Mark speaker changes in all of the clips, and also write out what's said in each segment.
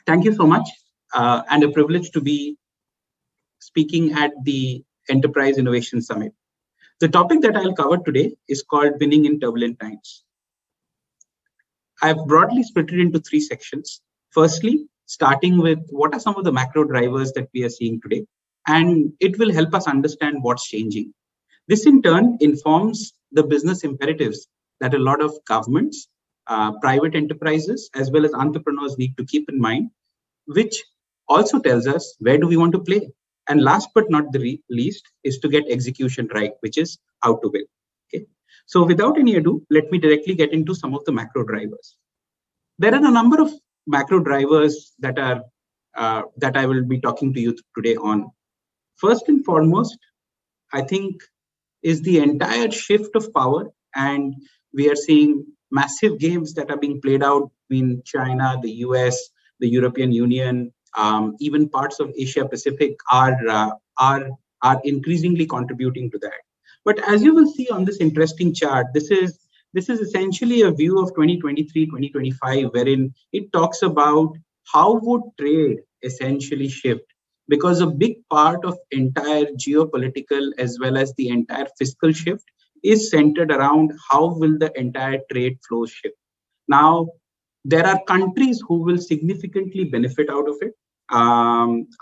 Speaker 1: Thank you so much, and a privilege to be speaking at the Enterprise Innovation Summit. The topic that I'll cover today is called Winning in Turbulent Times. I've broadly split it into three sections. Firstly, starting with what are some of the macro drivers that we are seeing today, and it will help us understand what's changing. This in turn informs the business imperatives that a lot of governments, private enterprises, as well as entrepreneurs need to keep in mind, which also tells us where do we want to play. And last but not the least is to get execution right, which is how to win. Okay. So without any ado, let me directly get into some of the macro drivers. There are a number of macro drivers that I will be talking to you today on. First and foremost, I think is the entire shift of power, and we are seeing massive games that are being played out between China, the US, the European Union, even parts of Asia Pacific are increasingly contributing to that. But as you will see on this interesting chart, this is essentially a view of 2023, 2025, wherein it talks about how would trade essentially shift, because a big part of entire geopolitical as well as the entire fiscal shift is centered around how will the entire trade flow shift. Now, there are countries who will significantly benefit out of it.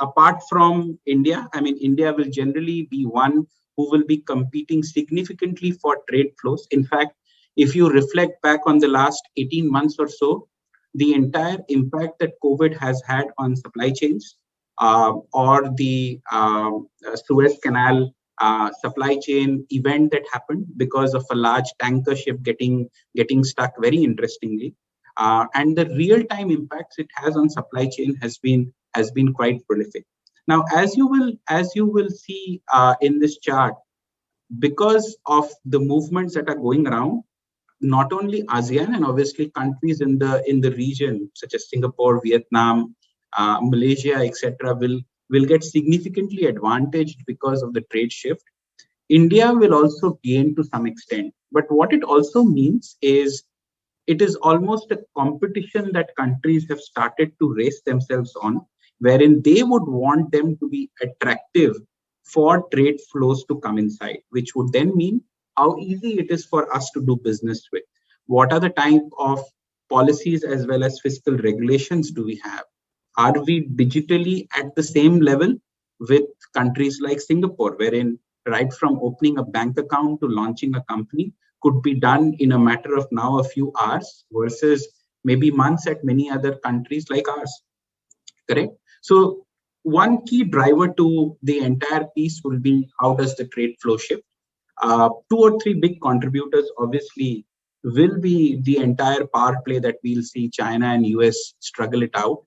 Speaker 1: Apart from India, I mean, India will generally be one who will be competing significantly for trade flows. In fact, if you reflect back on the last 18 months or so, the entire impact that COVID has had on supply chains, or the Suez Canal supply chain event that happened because of a large tanker ship getting stuck very interestingly, and the real-time impacts it has on supply chain has been quite prolific. Now, as you will see in this chart, because of the movements that are going around, not only ASEAN and obviously countries in the region such as Singapore, Vietnam, Malaysia, etc., will get significantly advantaged because of the trade shift. India will also gain to some extent, but what it also means is it is almost a competition that countries have started to race themselves on, wherein they would want them to be attractive for trade flows to come inside, which would then mean how easy it is for us to do business with. What are the type of policies as well as fiscal regulations do we have? Are we digitally at the same level with countries like Singapore, wherein right from opening a bank account to launching a company could be done in a matter of now a few hours versus maybe months at many other countries like ours, correct? So one key driver to the entire piece will be how does the trade flow shift. Two or three big contributors obviously will be the entire power play that we'll see China and US struggle it out.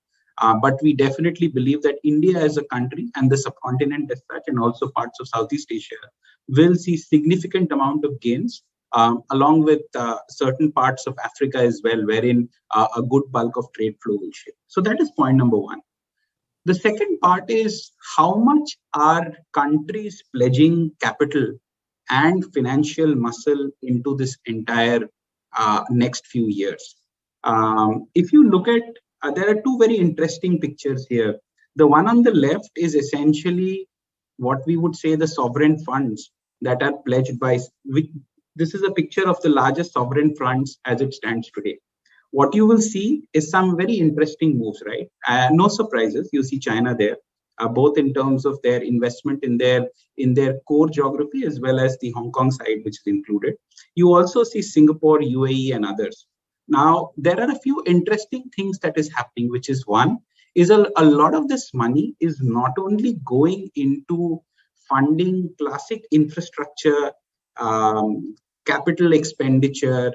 Speaker 1: But we definitely believe that India as a country and the subcontinent as such, and also parts of Southeast Asia, will see significant amount of gains, along with certain parts of Africa as well, wherein a good bulk of trade flow will shift. So that is point number one. The second part is how much are countries pledging capital and financial muscle into this entire next few years. If you look at, there are two very interesting pictures here. The one on the left is essentially what we would say the sovereign funds that are pledged by, this is a picture of the largest sovereign funds as it stands today. What you will see is some very interesting moves, right? No surprises. You see China there, both in terms of their investment in their core geography as well as the Hong Kong side, which is included. You also see Singapore, UAE, and others. Now, there are a few interesting things that is happening, which is one, is a lot of this money is not only going into funding classic infrastructure, capital expenditure,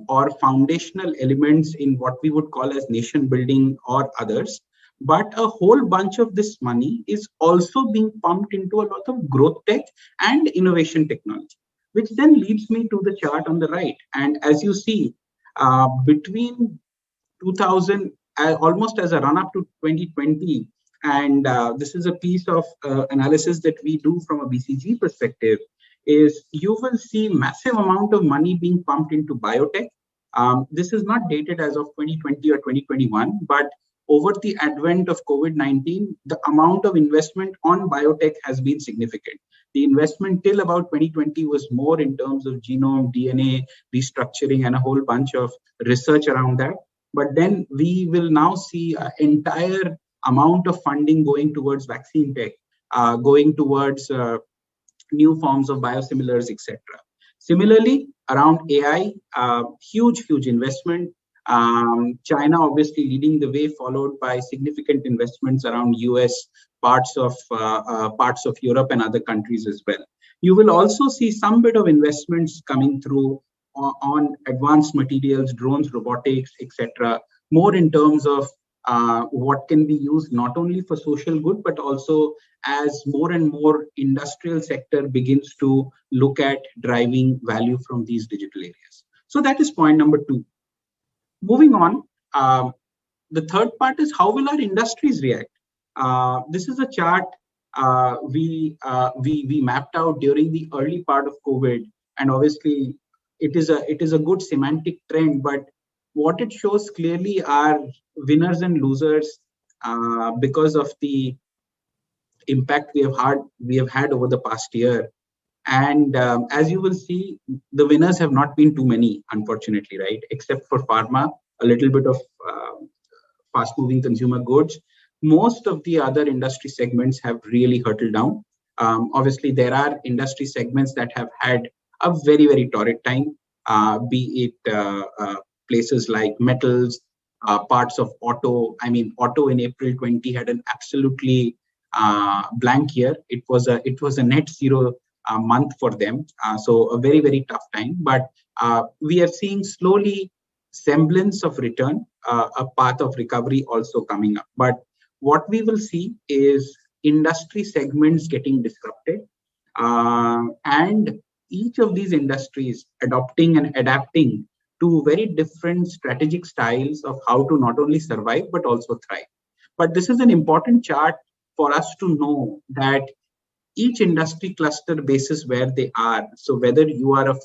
Speaker 1: or foundational elements in what we would call as nation building or others, but a whole bunch of this money is also being pumped into a lot of growth tech and innovation technology, which then leads me to the chart on the right. And as you see, between 2000, almost as a run-up to 2020, and this is a piece of analysis that we do from a BCG perspective, is you will see massive amount of money being pumped into biotech. This is not dated as of 2020 or 2021, but over the advent of COVID-19, the amount of investment on biotech has been significant. The investment till about 2020 was more in terms of genome, DNA, restructuring, and a whole bunch of research around that. But then we will now see an entire amount of funding going towards vaccine tech, going towards new forms of biosimilars, etc. Similarly, around AI, huge investment. China obviously leading the way, followed by significant investments around US, parts of Europe and other countries as well. You will also see some bit of investments coming through on advanced materials, drones, robotics, etc. More in terms of what can be used not only for social good, but also as more and more industrial sector begins to look at driving value from these digital areas. So that is point number 2. Moving on, the third part is how will our industries react? This is a chart we mapped out during the early part of COVID, and obviously it is a good semantic trend, but what it shows clearly are winners and losers because of the impact we have had over the past year. And as you will see, the winners have not been too many, unfortunately, right? Except for pharma, a little bit of fast-moving consumer goods. Most of the other industry segments have really hurtled down. Obviously, there are industry segments that have had a very torrid time, be it places like metals, parts of auto. I mean, auto in April 20 had an absolutely blank year. It was a net zero month for them. So a very tough time. But we are seeing slowly semblance of return, a path of recovery also coming up. But what we will see is industry segments getting disrupted, and each of these industries adopting and adapting to very different strategic styles of how to not only survive but also thrive. But this is an important chart for us to know that each industry cluster basis where they are. So whether you are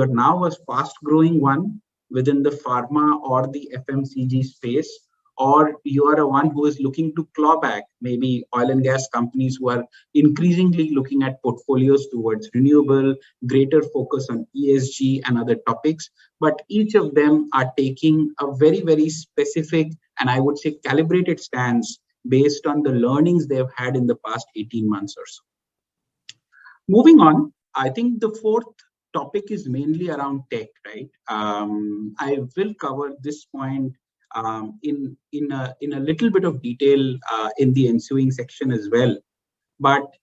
Speaker 1: now a fast growing one within the pharma or the FMCG space, or you are a one who is looking to claw back, maybe oil and gas companies who are increasingly looking at portfolios towards renewable, greater focus on ESG and other topics. But each of them are taking a very specific, and I would say calibrated stance based on the learnings they've had in the past 18 months or so. Moving on, I think the fourth topic is mainly around tech, right? I will cover this point in a little bit of detail in the ensuing section as well. But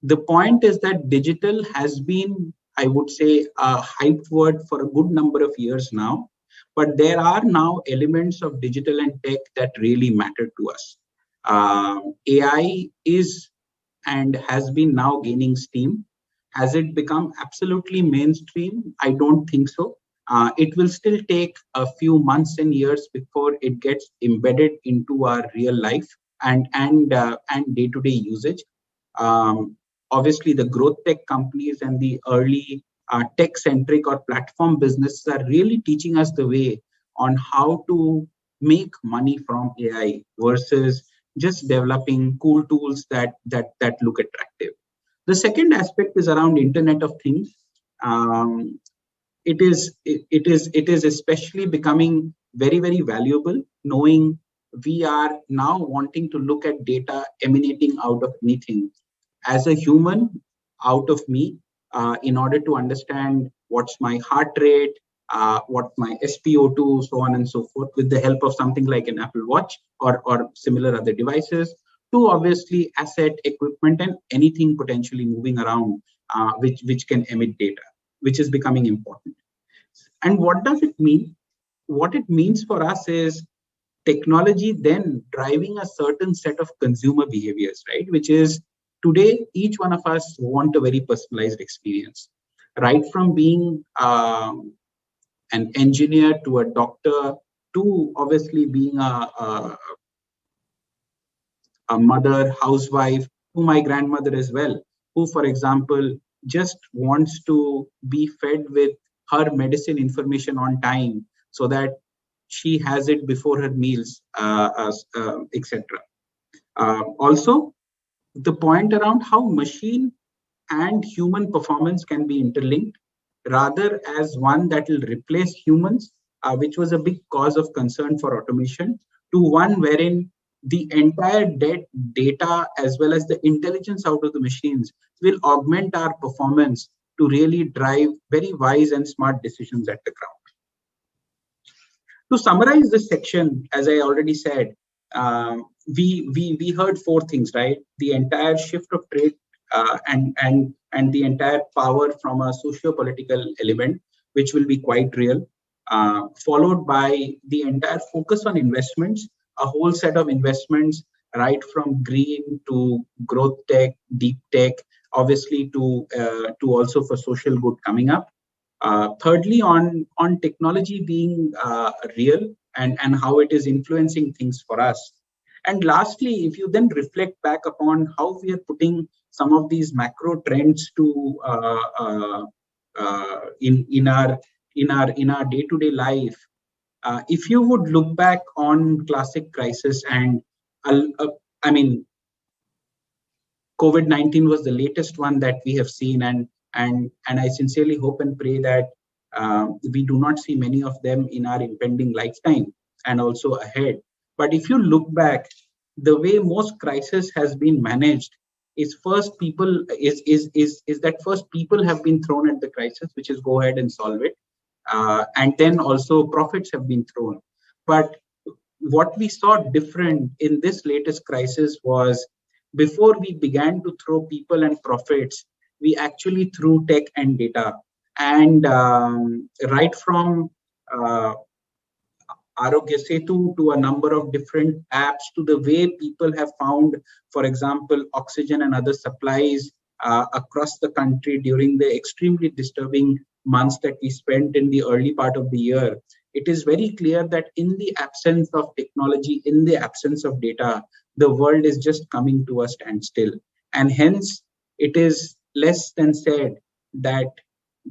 Speaker 1: the point is that digital has been, I would say, a hyped word for a good number of years now. But there are now elements of digital and tech that really matter to us. AI is and has been now gaining steam. Has it become absolutely mainstream? I don't think so. It will still take a few months and years before it gets embedded into our real life and day-to-day usage. Obviously, the growth tech companies and the early tech-centric or platform businesses are really teaching us the way on how to make money from AI versus just developing cool tools that look attractive. The second aspect is around Internet of Things. It is especially becoming very valuable, knowing we are now wanting to look at data emanating out of anything. As a human, out of me, in order to understand what's my heart rate, what my SpO2, so on and so forth, with the help of something like an Apple Watch or similar other devices, to obviously asset, equipment, and anything potentially moving around which can emit data, which is becoming important. And what does it mean? What it means for us is technology then driving a certain set of consumer behaviors, right? Which is today, each one of us want a very personalized experience, right from being an engineer to a doctor to obviously being a mother, housewife, to my grandmother as well, who, for example, just wants to be fed with her medicine information on time so that she has it before her meals, etc. Also, the point around how machine and human performance can be interlinked rather as one that will replace humans, which was a big cause of concern for automation, to one wherein the entire data as well as the intelligence out of the machines will augment our performance to really drive very wise and smart decisions at the ground. To summarize this section, as I already said, we heard four things, right? The entire shift of trade and the entire power from a socio-political element, which will be quite real, followed by the entire focus on investments, a whole set of investments, right from green to growth tech, deep tech, obviously to also for social good coming up. Thirdly, on technology being real and how it is influencing things for us. And lastly, if you then reflect back upon how we are putting some of these macro trends to in our day-to-day life, if you would look back on classic crisis, and I mean, COVID-19 was the latest one that we have seen, and I sincerely hope and pray that we do not see many of them in our impending lifetime and also ahead. But if you look back, the way most crisis has been managed is first people is that first people have been thrown at the crisis, which is go ahead and solve it, and then also profits have been thrown. But what we saw different in this latest crisis was, before we began to throw people and profits, we actually threw tech and data. And right from Arogya Setu to a number of different apps, to the way people have found, for example, oxygen and other supplies across the country during the extremely disturbing months that we spent in the early part of the year. It is very clear that in the absence of technology, in the absence of data, the world is just coming to a standstill. And hence, it is less than said that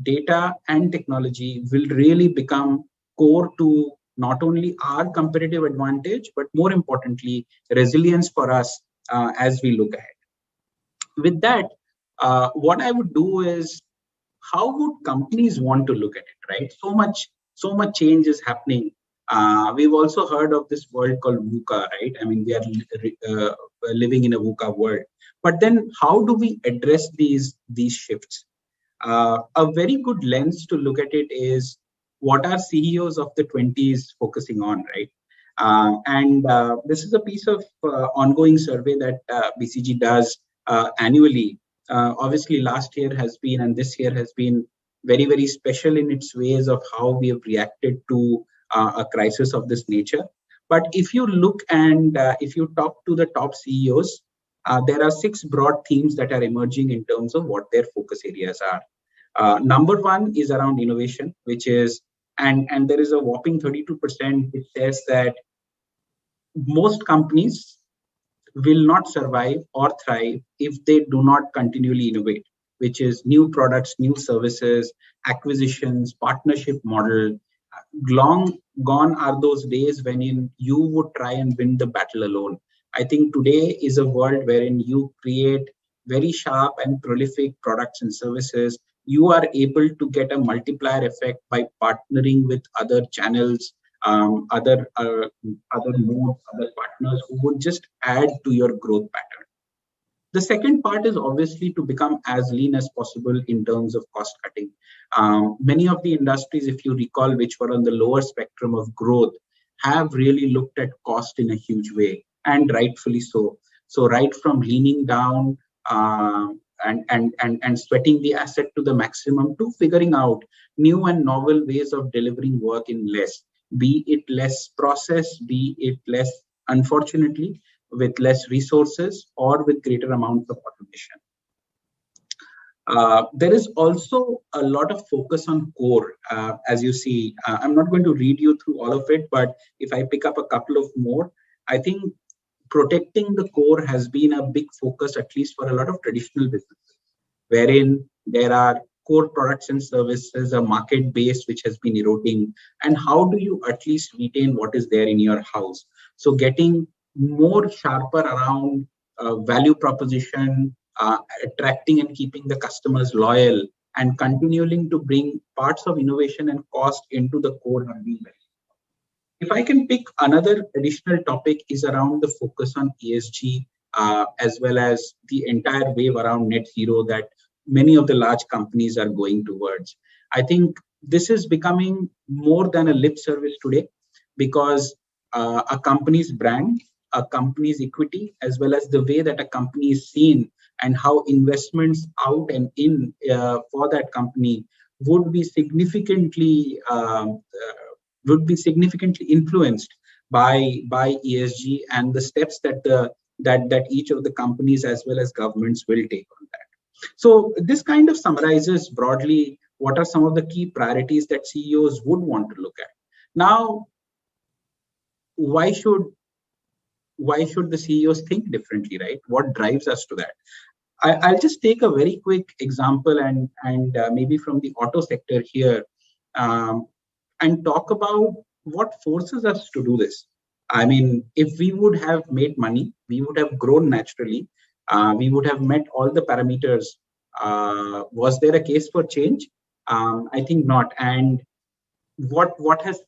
Speaker 1: data and technology will really become core to not only our competitive advantage, but more importantly, resilience for us as we look ahead. With that, what I would do is, how would companies want to look at it, right? So much change is happening. We've also heard of this world called VUCA, right? I mean, we are living in a VUCA world. But then, how do we address these shifts? A very good lens to look at it is, what are CEOs of the 20s focusing on, right? This is a piece of ongoing survey that BCG does annually. Obviously, last year has been, and this year has been very, very special in its ways of how we have reacted to a crisis of this nature. But if you look and if you talk to the top CEOs, there are 6 broad themes that are emerging in terms of what their focus areas are. Number one is around innovation, which is, and there is a whopping 32% which says that most companies will not survive or thrive if they do not continually innovate, which is new products, new services, acquisitions, partnership model. Long gone are those days when you would try and win the battle alone. I think today is a world wherein you create very sharp and prolific products and services. You are able to get a multiplier effect by partnering with other channels, other modes, other partners who would just add to your growth pattern. The second part is obviously to become as lean as possible in terms of cost cutting. Many of the industries, if you recall, which were on the lower spectrum of growth, have really looked at cost in a huge way, and rightfully so. So right from leaning down and sweating the asset to the maximum, to figuring out new and novel ways of delivering work in less, be it less process, be it less, unfortunately, with less resources or with greater amounts of automation. There is also a lot of focus on core, as you see. I'm not going to read you through all of it, but if I pick up a couple of more, I think protecting the core has been a big focus, at least for a lot of traditional businesses, wherein there are core products and services, a market base which has been eroding, and how do you at least retain what is there in your house? So getting more sharper around value proposition, attracting and keeping the customers loyal, and continuing to bring parts of innovation and cost into the core have been very. If I can pick another additional topic is around the focus on ESG, as well as the entire wave around net zero that many of the large companies are going towards. I think this is becoming more than a lip service today, because a company's brand, a company's equity, as well as the way that a company is seen and how investments out and in for that company would be significantly influenced by ESG and the steps that each of the companies as well as governments will take on that. So this kind of summarizes broadly what are some of the key priorities that CEOs would want to look at. Now, why should the CEOs think differently, right? What drives us to that? I'll just take a very quick example and maybe from the auto sector here, and talk about what forces us to do this. I mean, if we would have made money, we would have grown naturally. We would have met all the parameters. Was there a case for change? I think not. And what has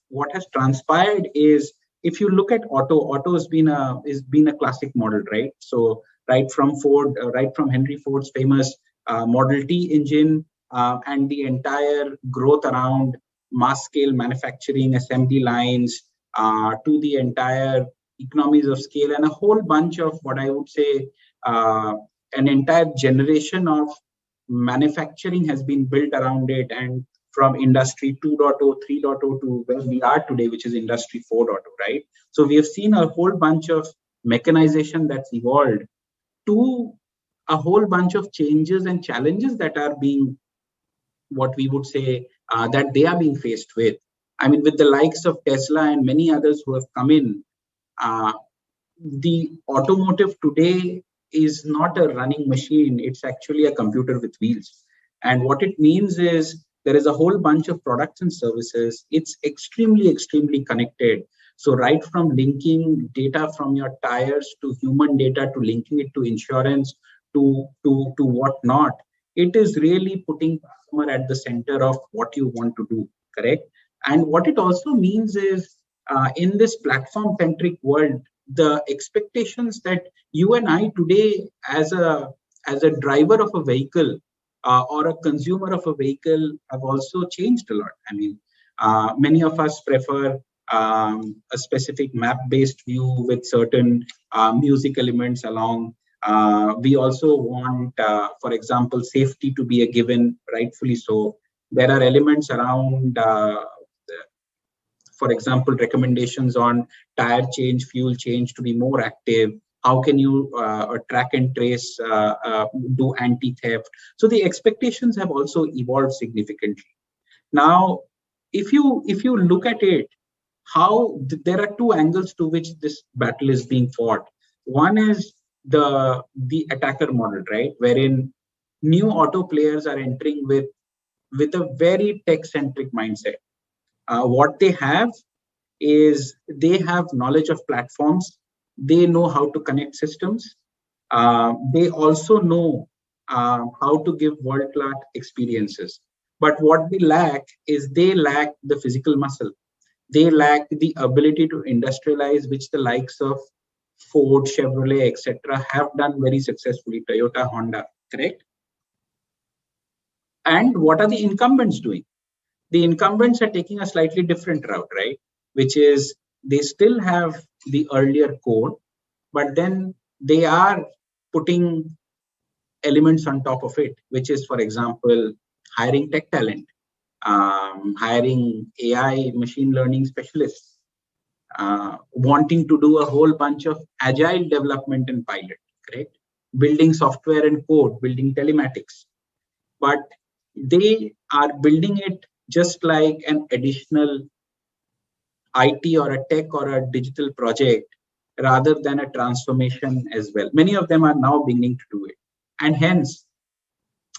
Speaker 1: transpired is, if you look at auto has been a classic model, right? So right from Ford, right from Henry Ford's famous Model T engine, and the entire growth around mass scale manufacturing, assembly lines, to the entire economies of scale, and a whole bunch of what I would say, an entire generation of manufacturing has been built around it, and from industry 2.0, 3.0 to where we are today, which is industry 4.0, right? So we have seen a whole bunch of mechanization that's evolved to a whole bunch of changes and challenges that are being, what we would say, that they are being faced with. I mean, with the likes of Tesla and many others who have come in, the automotive today is not a running machine. It's actually a computer with wheels. And what it means is there is a whole bunch of products and services. It's extremely, extremely connected. So right from linking data from your tires to human data, to linking it to insurance, to whatnot, it is really putting customer at the center of what you want to do, correct? And what it also means is, in this platform-centric world, the expectations that you and I today, as a driver of a vehicle or a consumer of a vehicle, have also changed a lot. I mean, many of us prefer a specific map-based view with certain music elements along. We also want, for example, safety to be a given, rightfully so. There are elements around, for example, recommendations on tire change, fuel change to be more active. How can you track and trace, do anti-theft? So the expectations have also evolved significantly. Now, if you look at it, there are two angles to which this battle is being fought. One is the attacker model, right, wherein new auto players are entering with a very tech-centric mindset. What they have is they have knowledge of platforms. They know how to connect systems. They also know how to give world-class experiences. But what they lack is they lack the physical muscle. They lack the ability to industrialize, which the likes of Ford, Chevrolet, etc. have done very successfully, Toyota, Honda, correct? And what are the incumbents doing? The incumbents are taking a slightly different route, right? Which is they still have the earlier code, but then they are putting elements on top of it, which is, for example, hiring tech talent, hiring AI machine learning specialists, wanting to do a whole bunch of agile development and pilot, correct? Building software and code, building telematics. But they are building it just like an additional IT or a tech or a digital project, rather than a transformation as well. Many of them are now beginning to do it. And hence,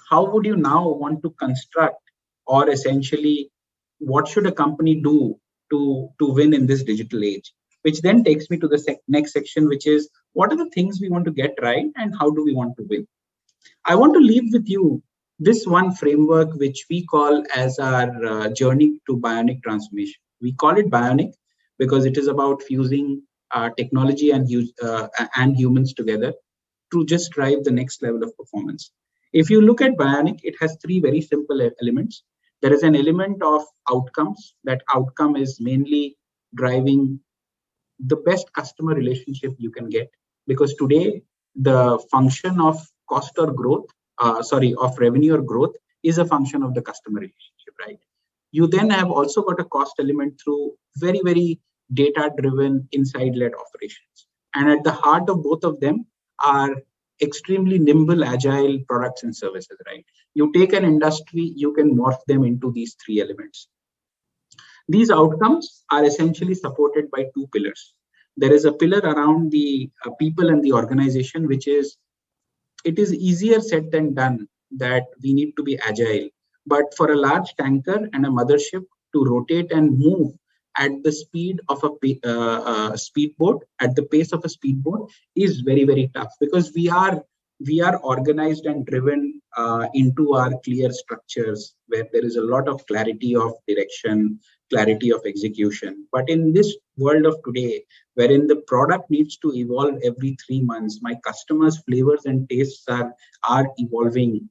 Speaker 1: how would you now want to construct, or essentially what should a company do to win in this digital age? Which then takes me to the next section, which is what are the things we want to get right and how do we want to win? I want to leave with you this one framework, which we call as our journey to bionic transformation. We call it bionic because it is about fusing technology and humans together to just drive the next level of performance. If you look at bionic, it has three very simple elements. There is an element of outcomes. That outcome is mainly driving the best customer relationship you can get, because today the function of cost or growth, of revenue or growth is a function of the customer relationship, right? You then have also got a cost element through very, very data driven inside led operations. And at the heart of both of them are extremely nimble, agile products and services, right? You take an industry, you can morph them into these three elements. These outcomes are essentially supported by two pillars. There is a pillar around the people and the organization, which is, it is easier said than done that we need to be agile. But for a large tanker and a mothership to rotate and move at the speed of a speedboat, at the pace of a speedboat, is very, very tough, because we are organized and driven into our clear structures where there is a lot of clarity of direction, clarity of execution. But in this world of today, wherein the product needs to evolve every 3 months, my customers' flavors and tastes are evolving.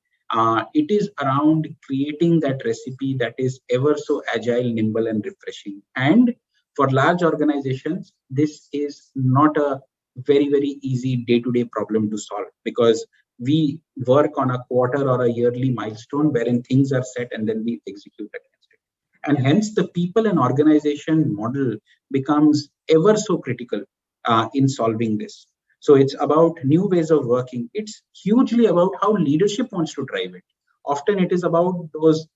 Speaker 1: It is around creating that recipe that is ever so agile, nimble, and refreshing. And for large organizations, this is not a very, very easy day-to-day problem to solve, because we work on a quarter or a yearly milestone wherein things are set and then we execute against it. And hence the people and organization model becomes ever so critical in solving this. So it's about new ways of working. It's hugely about how leadership wants to drive it. Often it is about those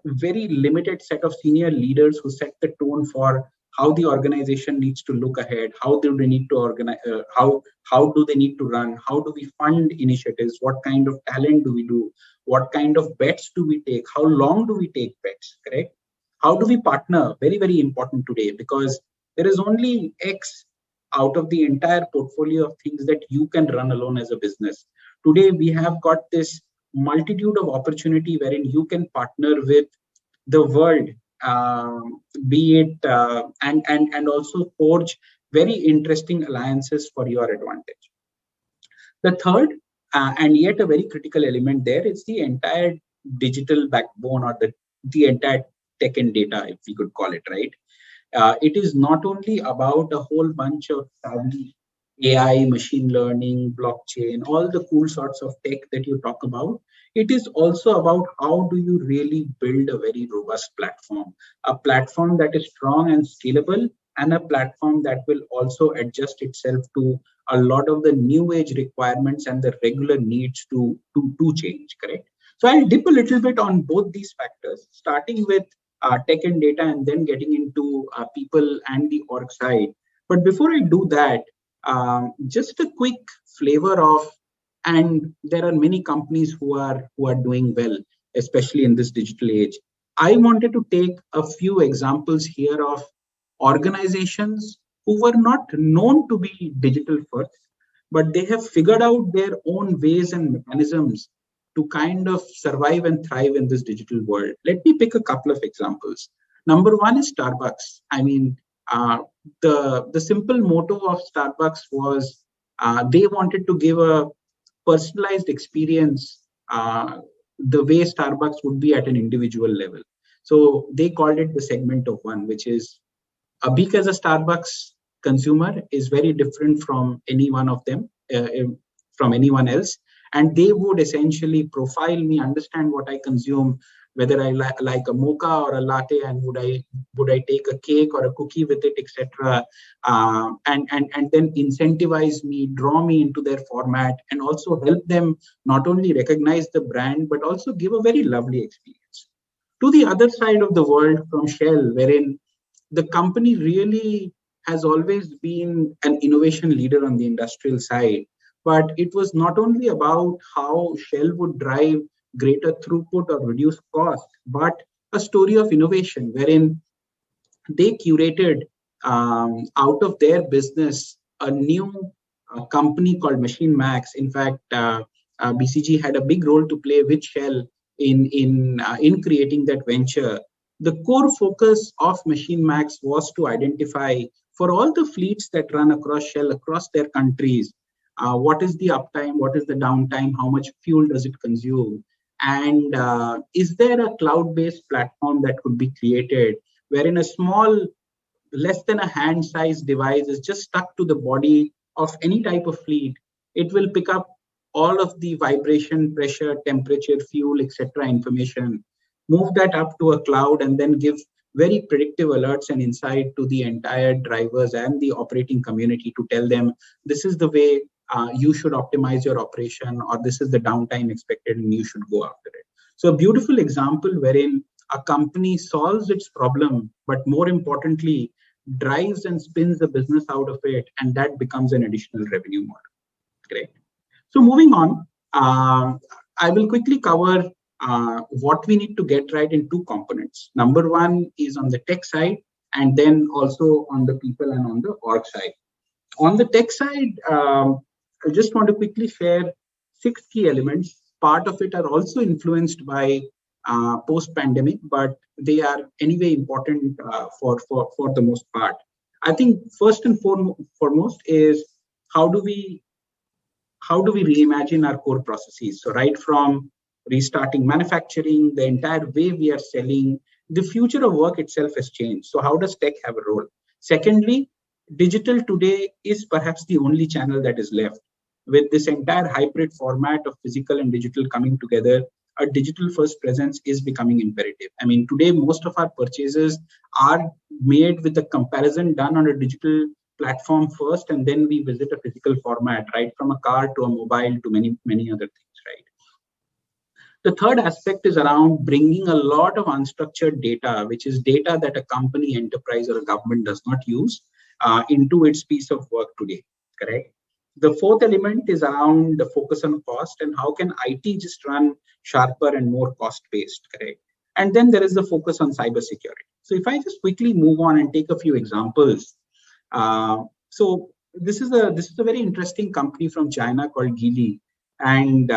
Speaker 1: very limited set of senior leaders who set the tone for how the organization needs to look ahead, how do they need to organize, how do they need to run, how do we fund initiatives, what kind of talent do we do, what kind of bets do we take, how long do we take bets, correct? How do we partner? Very, very important today, because there is only X out of the entire portfolio of things that you can run alone as a business. Today, we have got this multitude of opportunity wherein you can partner with the world, be it and also forge very interesting alliances for your advantage. The third and yet a very critical element there is the entire digital backbone, or the entire tech and data, if we could call it, right? It is not only about a whole bunch of savvy AI, machine learning, blockchain, all the cool sorts of tech that you talk about. It is also about how do you really build a very robust platform, a platform that is strong and scalable, and a platform that will also adjust itself to a lot of the new age requirements and the regular needs to change, correct? So I'll dip a little bit on both these factors, starting with tech and data and then getting into people and the org side. But before I do that, just a quick flavor of, and there are many companies who are doing well, especially in this digital age. I wanted to take a few examples here of organizations who were not known to be digital first, but they have figured out their own ways and mechanisms to kind of survive and thrive in this digital world. Let me pick a couple of examples. Number one is Starbucks. I mean, the simple motto of Starbucks was they wanted to give a personalized experience the way Starbucks would be at an individual level. So they called it the segment of one, which is Abhik as a Starbucks consumer is very different from any one of them, from anyone else. And they would essentially profile me, understand what I consume, whether I like a mocha or a latte, and would I take a cake or a cookie with it, etc. And then incentivize me, draw me into their format, and also help them not only recognize the brand, but also give a very lovely experience. To the other side of the world, from Shell, wherein the company really has always been an innovation leader on the industrial side. But it was not only about how Shell would drive greater throughput or reduce cost, but a story of innovation wherein they curated out of their business a new company called Machine Max. In fact, BCG had a big role to play with Shell in creating that venture. The core focus of Machine Max was to identify for all the fleets that run across Shell across their countries, what is the uptime, what is the downtime, how much fuel does it consume, and is there a cloud-based platform that could be created wherein a small, less than a hand-sized device is just stuck to the body of any type of fleet. It will pick up all of the vibration, pressure, temperature, fuel, etc. information, move that up to a cloud, and then give very predictive alerts and insight to the entire drivers and the operating community to tell them this is the way you should optimize your operation, or this is the downtime expected and you should go after it. So a beautiful example wherein a company solves its problem, but more importantly, drives and spins the business out of it, and that becomes an additional revenue model. Great. So moving on, I will quickly cover what we need to get right in two components. Number one is on the tech side, and then also on the people and on the org side. On the tech side, I just want to quickly share 6 key elements. Part of it are also influenced by post-pandemic, but they are anyway important for the most part. I think first and foremost is how do we reimagine our core processes? So right from restarting manufacturing, the entire way we are selling, the future of work itself has changed. So how does tech have a role? Secondly, digital today is perhaps the only channel that is left. With this entire hybrid format of physical and digital coming together, a digital first presence is becoming imperative. I mean, today, most of our purchases are made with a comparison done on a digital platform first, and then we visit a physical format, right? From a car to a mobile to many, many other things, right? The third aspect is around bringing a lot of unstructured data, which is data that a company, enterprise, or a government does not use into its piece of work today, correct? The fourth element is around the focus on cost and how can IT just run sharper and more cost-based, correct? And then there is the focus on cybersecurity. So if I just quickly move on and take a few examples. So this is a very interesting company from China called Geely, and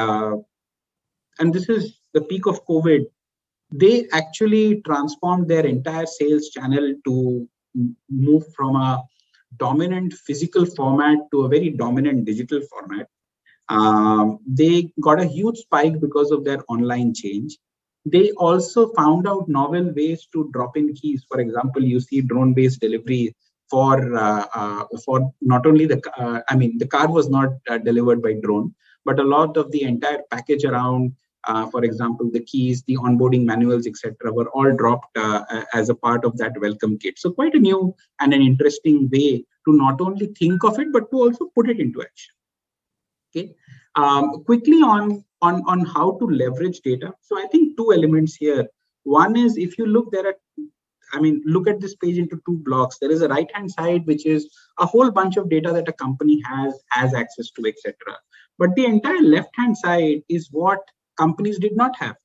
Speaker 1: this is the peak of COVID. They actually transformed their entire sales channel to move from a dominant physical format to a very dominant digital format. They got a huge spike because of their online change. They also found out novel ways to drop in keys. For example, you see drone-based delivery for not only the car was not delivered by drone, but a lot of the entire package around, for example, the keys, the onboarding manuals, etc., were all dropped as a part of that welcome kit. So quite a new and an interesting way to not only think of it, but to also put it into action. Okay. Quickly on how to leverage data. So I think two elements here. One is if you look look at this page into two blocks. There is a right-hand side, which is a whole bunch of data that a company has access to, etc. But the entire left-hand side is what companies did not have.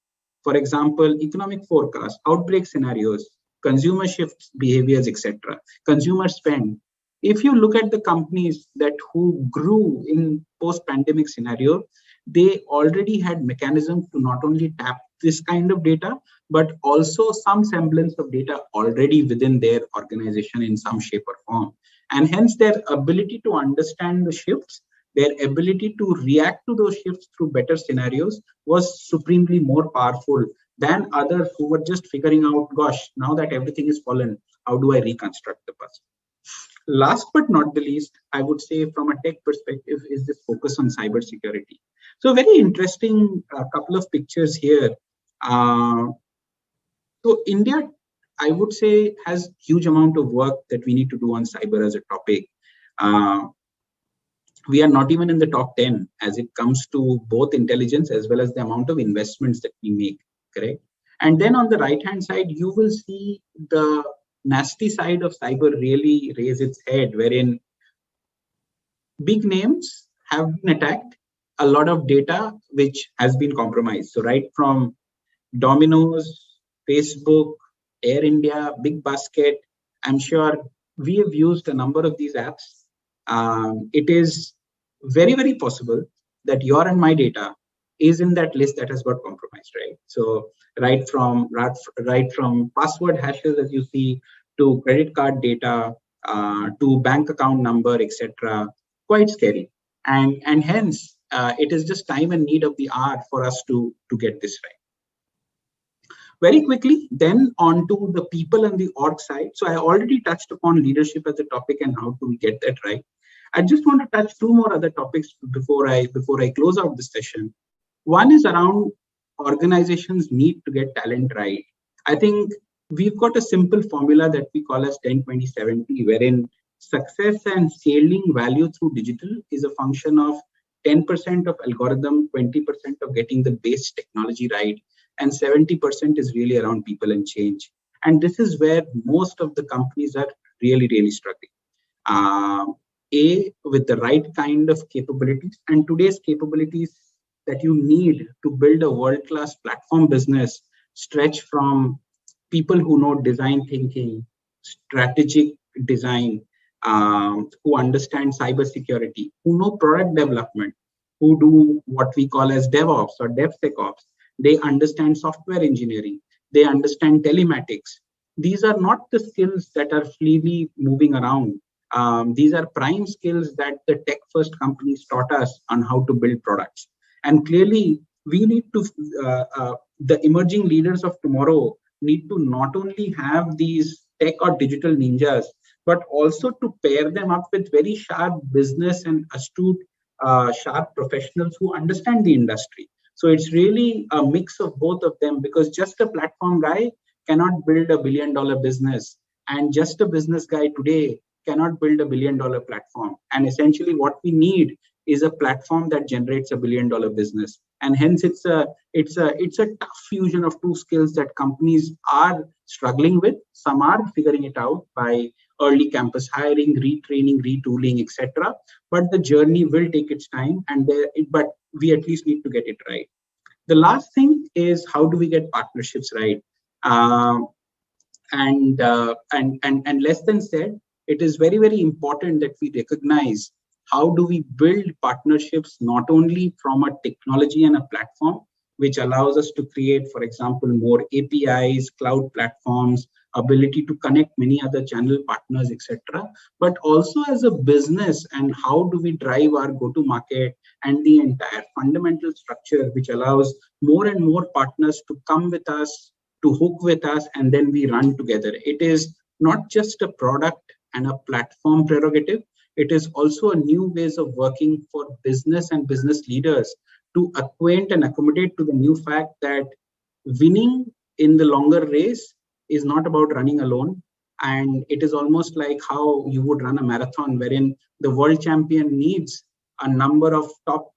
Speaker 1: For example, economic forecasts, outbreak scenarios, consumer shifts, behaviors, etc. Consumer spend. If you look at the companies who grew in post-pandemic scenario, they already had mechanisms to not only tap this kind of data, but also some semblance of data already within their organization in some shape or form. And hence their ability to understand the shifts, their ability to react to those shifts through better scenarios was supremely more powerful than others who were just figuring out, gosh, now that everything is fallen, how do I reconstruct the puzzle? Last but not the least, I would say from a tech perspective is this focus on cybersecurity. So very interesting couple of pictures here. So India, I would say, has huge amount of work that we need to do on cyber as a topic. We are not even in the top 10 as it comes to both intelligence as well as the amount of investments that we make, correct? And then on the right-hand side, you will see the nasty side of cyber really raise its head, wherein big names have been attacked a lot of data which has been compromised. So right from Domino's, Facebook, Air India, Big Basket, I'm sure we have used a number of these apps. It is very, very possible that your and my data is in that list that has got compromised, right? So right from password hashes, as you see, to credit card data, to bank account number, etc. Quite scary, and hence it is just time and need of the hour for us to get this right. Very quickly, then on to the people and the org side. So I already touched upon leadership as a topic and how do we get that right. I just want to touch two more other topics before I close out this session. One is around organizations need to get talent right. I think we've got a simple formula that we call as 10-20-70, wherein success and scaling value through digital is a function of 10% of algorithm, 20% of getting the base technology right, and 70% is really around people and change. And this is where most of the companies are really, really struggling. With the right kind of capabilities, and today's capabilities that you need to build a world-class platform business stretch from people who know design thinking, strategic design, who understand cybersecurity, who know product development, who do what we call as DevOps or DevSecOps. They understand software engineering. They understand telematics. These are not the skills that are freely moving around. These are prime skills that the tech-first companies taught us on how to build products. And clearly, we need to, the emerging leaders of tomorrow need to not only have these tech or digital ninjas, but also to pair them up with very sharp business and astute, sharp professionals who understand the industry. So it's really a mix of both of them, because just a platform guy cannot build $1 billion business, and just a business guy today cannot build $1 billion platform. And essentially what we need is a platform that generates $1 billion business. And hence it's a tough fusion of two skills that companies are struggling with. Some are figuring it out by early campus hiring, retraining, retooling, etc. But the journey will take its time, but we at least need to get it right. The last thing is, how do we get partnerships right? And less than said, it is very, very important that we recognize how do we build partnerships not only from a technology and a platform, which allows us to create, for example, more APIs, cloud platforms, ability to connect many other channel partners, etc., but also as a business, and how do we drive our go-to-market and the entire fundamental structure, which allows more and more partners to come with us, to hook with us, and then we run together. It is not just a product and a platform prerogative. It is also a new ways of working for business and business leaders to acquaint and accommodate to the new fact that winning in the longer race is not about running alone. And it is almost like how you would run a marathon, wherein the world champion needs a number of top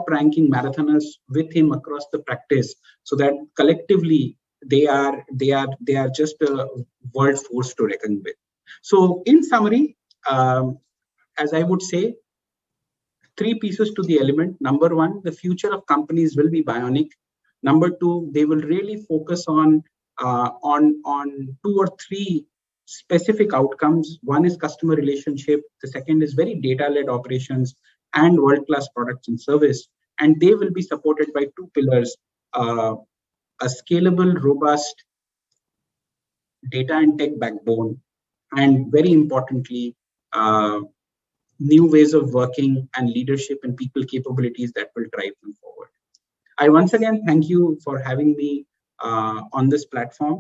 Speaker 1: ranking marathoners with him across the practice, so that collectively they are just a world force to reckon with. So in summary, as I would say, 3 pieces to the element. Number 1, the future of companies will be bionic. Number 2, they will really focus on 2 or 3 specific outcomes. One is customer relationship. The second is very data-led operations and world-class products and service. And they will be supported by 2 pillars, a scalable, robust data and tech backbone, and very importantly, new ways of working and leadership and people capabilities that will drive them forward. I once again thank you for having me on this platform.